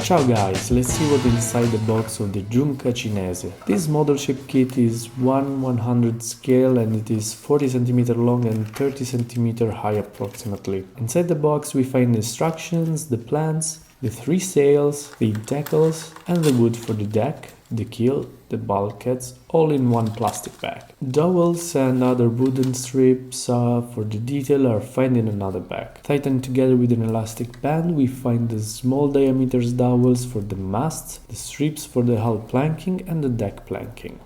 Ciao guys, let's see what's inside the box of the GIUNCA Cinese. This model ship kit is 1/100 scale and it is 40 cm long and 30 cm high approximately. Inside the box we find the instructions, the plans, the 3 sails, the decals and the wood for the deck, the keel, the bulkheads, all in one plastic bag. Dowels and other wooden strips for the detail are found in another bag. Tightened together with an elastic band, we find the small diameter dowels for the masts, the strips for the hull planking and the deck planking.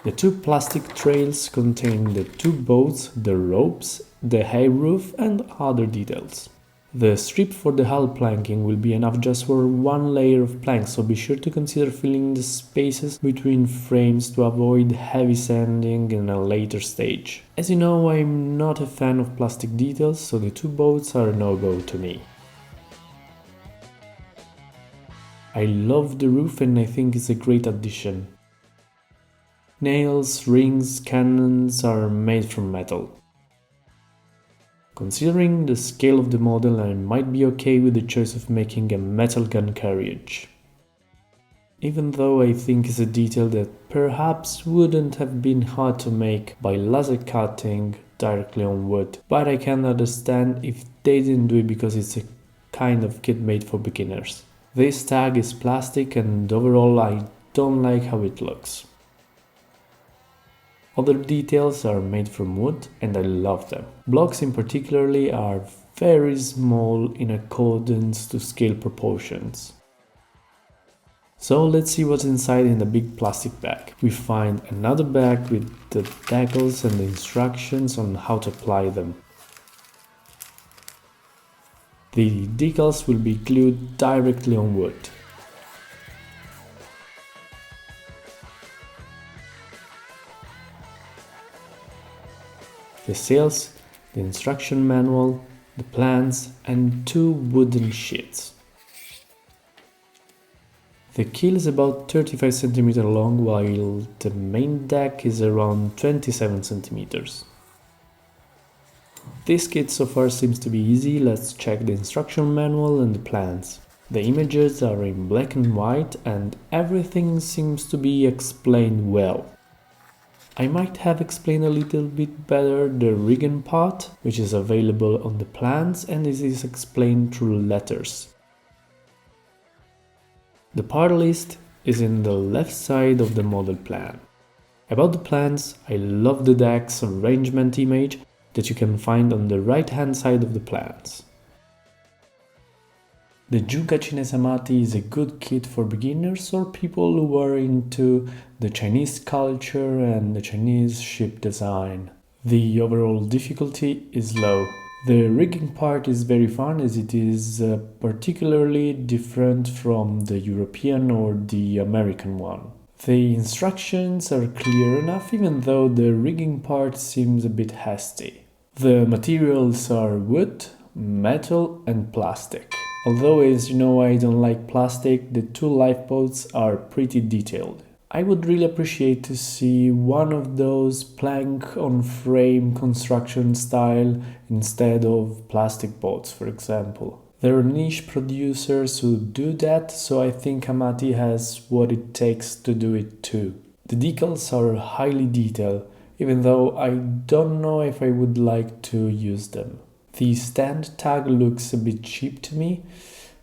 The 2 plastic trails contain the 2 boats, the ropes, the hay roof and other details. The strip for the hull planking will be enough just for 1 layer of planks, so be sure to consider filling the spaces between frames to avoid heavy sanding in a later stage. As you know, I'm not a fan of plastic details, so the 2 boats are a no-go to me. I love the roof and I think it's a great addition. Nails, rings, cannons are made from metal. Considering the scale of the model, I might be okay with the choice of making a metal gun carriage. Even though I think it's a detail that perhaps wouldn't have been hard to make by laser cutting directly on wood, but I can understand if they didn't do it because it's a kind of kit made for beginners. This tag is plastic and overall I don't like how it looks. Other details are made from wood and I love them. Blocks in particular are very small in accordance to scale proportions. So let's see what's inside in the big plastic bag. We find another bag with the decals and the instructions on how to apply them. The decals will be glued directly on wood. The sails, the instruction manual, the plans and 2 wooden sheets. The keel is about 35 cm long while the main deck is around 27 cm. This kit so far seems to be easy. Let's check the instruction manual and the plans. The images are in black and white and everything seems to be explained well. I might have explained a little bit better the rigging part, which is available on the plans and this is explained through letters. The part list is in the left side of the model plan. About the plans, I love the deck's arrangement image that you can find on the right hand side of the plans. The GIUNCA CINESE Amati is a good kit for beginners or people who are into the Chinese culture and the Chinese ship design. The overall difficulty is low. The rigging part is very fun as it is particularly different from the European or the American one. The instructions are clear enough even though the rigging part seems a bit hasty. The materials are wood, metal and plastic. Although, as you know, I don't like plastic, the 2 lifeboats are pretty detailed. I would really appreciate to see one of those plank-on-frame construction style instead of plastic boats, for example. There are niche producers who do that, so I think Amati has what it takes to do it too. The decals are highly detailed, even though I don't know if I would like to use them. The stand tag looks a bit cheap to me.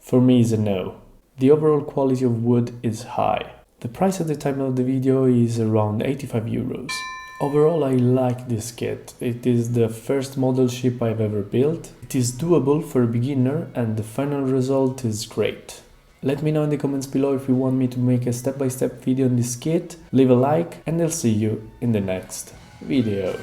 For me is a no. The overall quality of wood is high. The price at the time of the video is around 85 euros. Overall I like this kit. It is the first model ship I've ever built. It is doable for a beginner and the final result is great. Let me know in the comments below if you want me to make a step-by-step video on this kit. Leave a like and I'll see you in the next video.